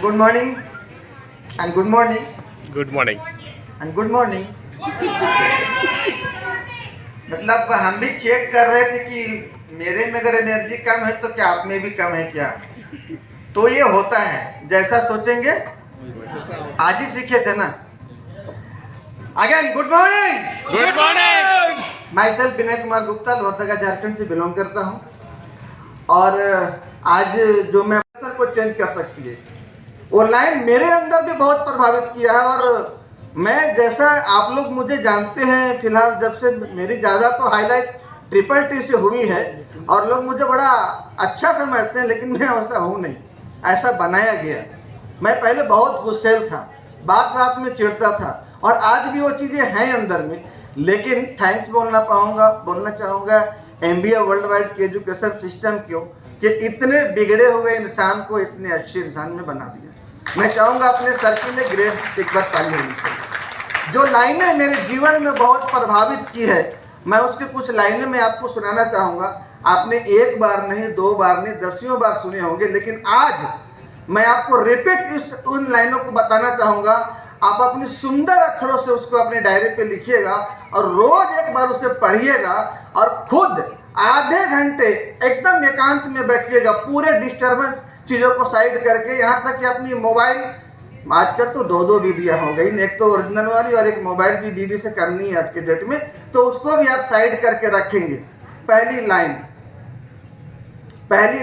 good morning and good morning good morning. and good morning. मतलब हम भी check कर रहे थे कि मेरे में अगर एनर्जी कम है तो क्या आप में भी कम है क्या। तो ये होता है, जैसा सोचेंगे आज ही सीखे थे ना। Again good morning. Good morning. Myself Vinay Kumar Gupta Lohardaga Jharkhand से बिलोंग करता हूँ। और आज जो मैं को चेंज कर सकती है वो लाइन मेरे अंदर भी बहुत प्रभावित किया है। और मैं जैसा आप लोग मुझे जानते हैं, फिलहाल जब से मेरी ज़्यादा तो हाईलाइट ट्रिपल टी से हुई है और लोग मुझे बड़ा अच्छा समझते हैं, लेकिन मैं वैसा हूँ नहीं, ऐसा बनाया गया। मैं पहले बहुत गुस्सेल था, बात बात में चिढ़ता था और आज भी वो चीज़ें हैं अंदर में। लेकिन थैंक्स बोलना चाहूँगा MBA वर्ल्ड वाइड के एजुकेशन सिस्टम क्यों कि इतने बिगड़े हुए इंसान को इतने अच्छे इंसान में बना दिया। मैं चाहूँगा अपने सर के लिए ग्रेट एक बार ताली होनी चाहिए। जो लाइनें मेरे जीवन में बहुत प्रभावित की है, मैं उसके कुछ लाइनें मैं आपको सुनाना चाहूँगा। आपने एक बार नहीं, दो बार नहीं, दसियों बार सुने होंगे, लेकिन आज मैं आपको रिपीट उन लाइनों को बताना चाहूँगा। आप अपनी सुंदर अक्षरों से उसको अपने डायरी पे लिखिएगा और रोज एक बार उसे पढ़िएगा और खुद आधे घंटे एकदम एकांत में बैठिएगा, पूरे डिस्टर्बेंस चीज़ों को साइड करके। यहाँ तक कि अपनी मोबाइल, आजकल तो दो बीबियाँ हो गई, एक तो ओरिजिनल वाली और एक मोबाइल की बीबी से कम नहीं है आज के डेट में, तो उसको भी आप साइड करके रखेंगे। पहली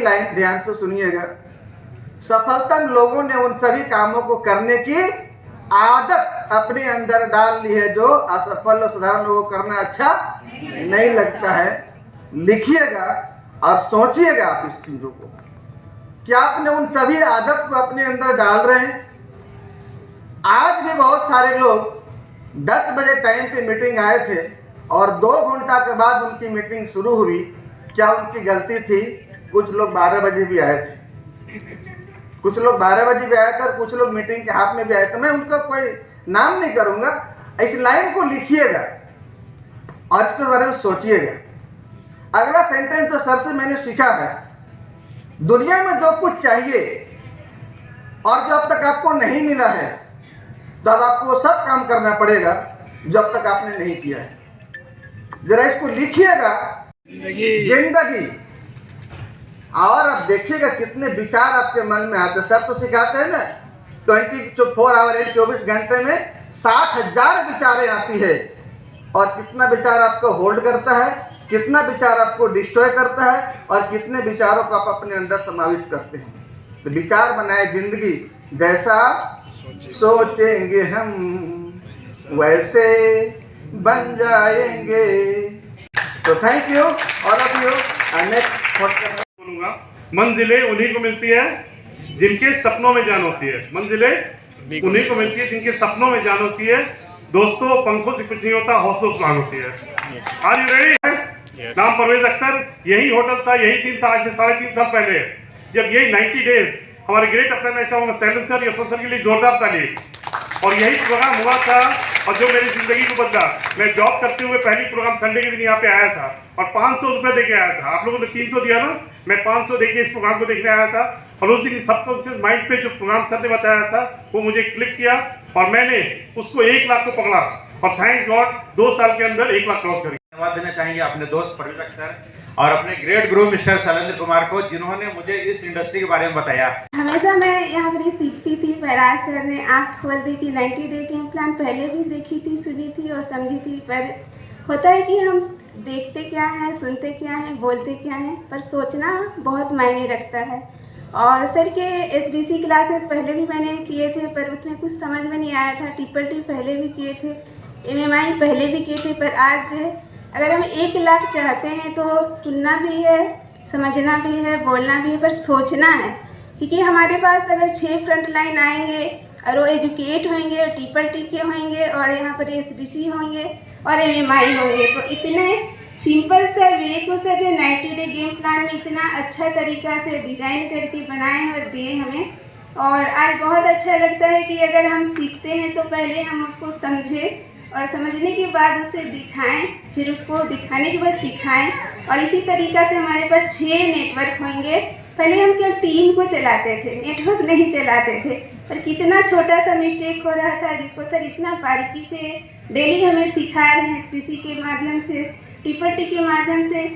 लाइन ध्यान से सुनिएगा। सफलतम लोगों ने उन सभी कामों को करने की आदत अपने अंदर डाल ली है जो असफल और साधारण लोगों को करना अच्छा नहीं लगता है। लिखिएगा और सोचिएगा आप इस चीज़ों को कि आपने उन सभी आदत को अपने अंदर डाल रहे हैं। आज भी बहुत सारे लोग 10 बजे टाइम पे मीटिंग आए थे और 2 घंटा के बाद उनकी मीटिंग शुरू हुई। क्या उनकी गलती थी? कुछ लोग 12 बजे भी आए थे, कुछ लोग 12 बजे भी आए थे और कुछ लोग मीटिंग के हाथ में भी आए थे। मैं उनका कोई नाम नहीं करूँगा। इस लाइन को लिखिएगा और इसके बारे में सोचिएगा। अगला सेंटेंस जो सर से मैंने सीखा है, दुनिया में जो कुछ चाहिए और जो अब तक आपको नहीं मिला है, तो अब आपको सब काम करना पड़ेगा जो अब तक आपने नहीं किया है। जरा इसको लिखिएगा, जिंदगी। और अब देखिएगा कितने विचार आपके मन में आते हैं। सब तो सिखाते हैं ना 24 आवर 24 घंटे में 60,000 विचारें आती है। और कितना विचार आपको होल्ड करता है, कितना विचार आपको डिस्ट्रॉय करता है और कितने विचारों को आप अपने अंदर समावित करते हैं। तो विचार बनाए जिंदगी, जैसा सोचेंगे हम वैसे बन जाएंगे। तो thank you all of you. Next बोलूंगा, मंजिलें उन्हीं को मिलती है जिनके सपनों में जान होती है। मंजिलें उन्हीं को मिलती है जिनके सपनों में जान होती है। दोस्तों, पंखों से कुछ नहीं होता, हौसलों से जान होती है। Are you ready? नाम परवेज अख्तर। यही होटल था, यही दिन था आज से 3.5 साल पहले, जब यही 90 डेज हमारे ग्रेट अपना सैलन सर या सर के लिए जोरदार ताली। और यही प्रोग्राम हुआ था और जो मेरी जिंदगी को बदला। मैं जॉब करते हुए पहली प्रोग्राम संडे के दिन यहाँ पे आया था और 500 रुपये देके आया था। आप लोगों ने 300 दिया ना, मैं 500 देके इस प्रोग्राम को देखने आया था। और उस दिन सबकॉन्शियस माइंड पे जो प्रोग्राम सर ने बताया था वो मुझे क्लिक किया और मैंने उसको 1 लाख को पकड़ा और थैंक गॉड 2 साल के अंदर 1 लाख क्रॉस कर। धन्यवाद देना चाहेंगे अपने दोस्त परवेज अख्तर और अपने ग्रेट गुरु मिस्टर शैलेंद्र कुमार को, जिन्होंने मुझे इस इंडस्ट्री के बारे में बताया। हमेशा मैं यहाँ पर सीखती थी, पर आज सर ने आँख खोल दी कि 90 डे गेम प्लान पहले भी देखी थी, सुनी थी और समझी थी। पर होता है कि हम देखते क्या हैं, सुनते क्या हैं, बोलते क्या हैं, पर सोचना बहुत मायने रखता है। और सर के SBC क्लासेस पहले भी मैंने किए थे, पर उसमें कुछ समझ में नहीं आया था। ट्रिपल टी पहले भी किए थे, MMI पहले भी किए थे। पर आज अगर हम 1 लाख चाहते हैं तो सुनना भी है, समझना भी है, बोलना भी है, पर सोचना है। क्योंकि हमारे पास अगर 6 फ्रंट लाइन आएंगे और वो एजुकेट होंगे और ट्रिपल टी के होंगे और यहाँ पर SBC होंगे और MMI होंगे, तो इतने सिंपल सा वे को सर 90 डे गेम प्लान में इतना अच्छा तरीका से डिज़ाइन करके बनाए और दिए हमें। और आज बहुत अच्छा लगता है कि अगर हम सीखते हैं तो पहले हम उसको समझें और समझने के बाद उसे दिखाएं, फिर उसको दिखाने के बाद सिखाएं। और इसी तरीक़ा से हमारे पास 6 नेटवर्क होंगे पहले हम केवल 3 को चलाते थे, नेटवर्क नहीं चलाते थे, पर कितना छोटा सा मिस्टेक हो रहा था जिसको सर इतना बारीकी से डेली हमें सिखा रहे हैं, पीसी के माध्यम से, टीपीटी के माध्यम से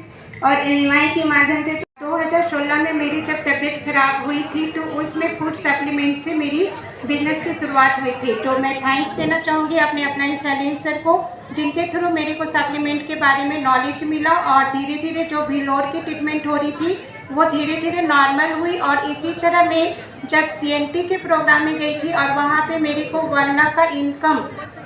और एमएमआई के माध्यम से। 2016 में मेरी जब तबीयत खराब हुई थी तो उसमें फूड सप्लीमेंट से मेरी बिजनेस की शुरुआत हुई थी। तो मैं थैंक्स देना चाहूँगी अपने अपना सैलिन सर को, जिनके थ्रू मेरे को सप्लीमेंट के बारे में नॉलेज मिला और धीरे धीरे जो भी लोड की ट्रीटमेंट हो रही थी वो धीरे धीरे नॉर्मल हुई। और इसी तरह मैं जब CNT के प्रोग्राम में गई थी और वहाँ पे मेरे को 1 लाख का इनकम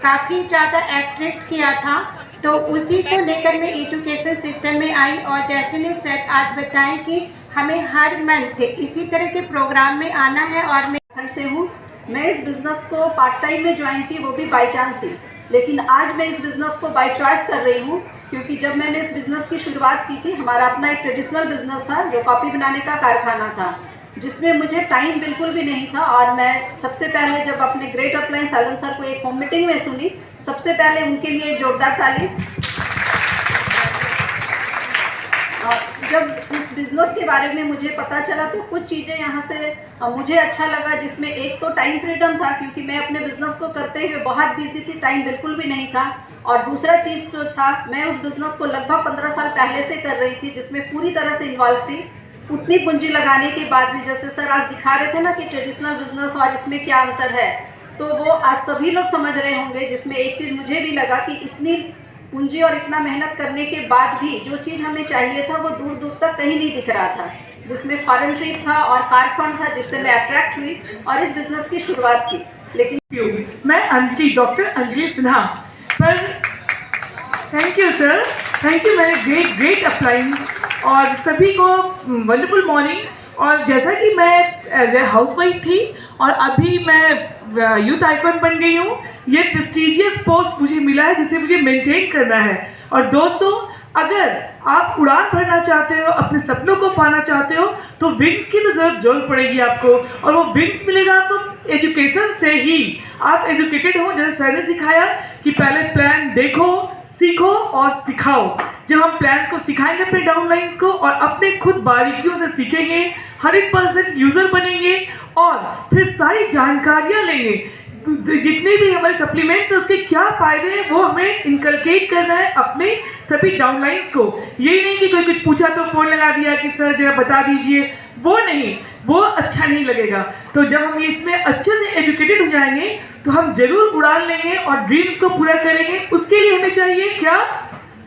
काफ़ी ज़्यादा अट्रैक्ट किया था, तो उसी को लेकर मैं एजुकेशन सिस्टम में आई। और जैसे ने सर आज बताएं कि हमें हर मंथ इसी तरह के प्रोग्राम में आना है। और मैं से हूँ, मैं इस बिज़नेस को पार्ट टाइम में ज्वाइन की, वो भी बाय चांस ही, लेकिन आज मैं इस बिज़नेस को बाय चॉइस कर रही हूँ, क्योंकि जब मैंने इस बिज़नेस की शुरुआत की थी, हमारा अपना एक ट्रेडिशनल बिज़नेस था जो कॉपी बनाने का कारखाना था, जिसमें मुझे टाइम बिल्कुल भी नहीं था। और मैं सबसे पहले जब अपने ग्रेट अपलाइन सैलन सर को एक होम मीटिंग में सुनी, सबसे पहले उनके लिए जोरदार ताली। जब इस बिज़नेस के बारे में मुझे पता चला तो कुछ चीज़ें यहाँ से मुझे अच्छा लगा, जिसमें एक तो टाइम फ्रीडम था, क्योंकि मैं अपने बिज़नेस को करते हुए बहुत बिजी थी, टाइम बिल्कुल भी नहीं था। और दूसरा चीज़ जो था, मैं उस बिज़नेस को लगभग 15 साल पहले से कर रही थी, जिसमें पूरी तरह से इन्वॉल्व थी। उतनी पूंजी लगाने के बाद भी, जैसे सर आज दिखा रहे थे ना कि ट्रेडिशनल बिजनेस और इसमें क्या अंतर है, तो वो आज सभी लोग समझ रहे होंगे। जिसमें एक चीज़ मुझे भी लगा कि इतनी पूंजी और इतना मेहनत करने के बाद भी जो चीज़ हमें चाहिए था वो दूर दूर तक कहीं नहीं दिख रहा था, जिसमें फॉरेन ट्रिप था और कार फंड था, जिससे मैं अट्रैक्ट हुई और इस बिज़नेस की शुरुआत की। लेकिन मैं अंजलि, डॉक्टर अंजलि सिन्हा, पर thank you sir, thank you मेरे ग्रेट अपलाइंस और सभी को वंडरफुल मॉर्निंग। और जैसा कि मैं एज ए हाउसवाइफ थी और अभी मैं यूथ आइकॉन बन गई हूँ, ये प्रेस्टीजियस पोस्ट मुझे मिला है जिसे मुझे मेंटेन करना है। और दोस्तों, अगर आप उड़ान भरना चाहते हो, अपने सपनों को पाना चाहते हो, तो विंग्स की तो जरूरत पड़ेगी आपको, और वो विंग्स मिलेगा आपको एजुकेशन से ही। आप एजुकेटेड हो, जैसे सर ने सिखाया कि पहले प्लान देखो, सीखो और सिखाओ। जब हम प्लान्स को सिखाएंगे अपने डाउनलाइंस को और अपने खुद बारीकियों से सीखेंगे, 100% यूज़र बनेंगे और फिर सारी जानकारियाँ लेंगे, जितने भी हमारे सप्लीमेंट्स हैं उसके क्या फ़ायदे हैं वो हमें इनकलकेट करना है अपने सभी डाउनलाइंस को। यही नहीं कि कोई कुछ पूछा तो फ़ोन लगा दिया कि सर जरा बता दीजिए, वो नहीं, वो अच्छा नहीं लगेगा। तो जब हम इसमें अच्छे से एजुकेटेड हो जाएंगे तो हम जरूर उड़ान लेंगे और ड्रीम्स को पूरा करेंगे। उसके लिए हमें चाहिए क्या?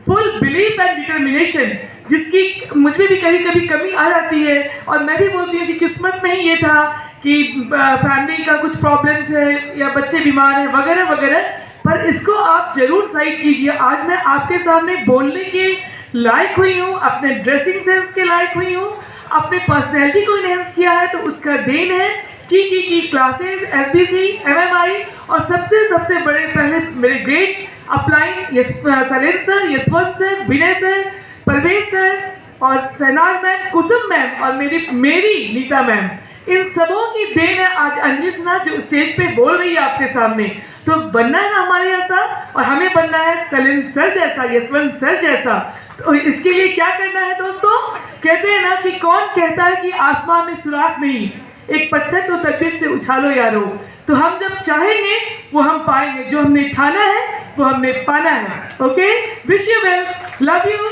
फुल बिलीफ एंड डिटर्मिनेशन, जिसकी मुझे भी कभी कभी कमी आ जाती है। और मैं भी बोलती हूँ कि किस्मत में ही ये था कि फैमिली का कुछ प्रॉब्लम्स है या बच्चे बीमार हैं वगैरह वगैरह, पर इसको आप जरूर साइड कीजिए। आज मैं आपके सामने बोलने के लायक हुई हूँ, अपने ड्रेसिंग सेंस के लायक हुई हूँ, अपने पर्सनैलिटी को इनहेंस किया है, तो उसका देन है की क्लासेस, SBC, MMI और सबसे बड़े पहले मेरे ग्रेट अपलाइन सैलिन sir, Yashwant sir, Vinay sir, Parvez sir और शहनाज मैम, कुसुम मैम और मेरी नीता मैम। इन सबों की देन है आज अंजलि सिन्हा जो स्टेज पे बोल रही है आपके सामने। तो बनना है ना हमारे जैसा, और हमें बनना है सैलिन सर जैसा, यशवंत सर जैसा। तो इसके लिए क्या करना है दोस्तों? कहते हैं ना कि कौन कहता है कि आसमान में सुराख नहीं, एक पत्थर तो तबीयत से उछालो यारो। तो हम जब चाहेंगे वो हम पाएंगे, जो हमने ठाना है वो हमने पाना है। Okay, wish you well, love you.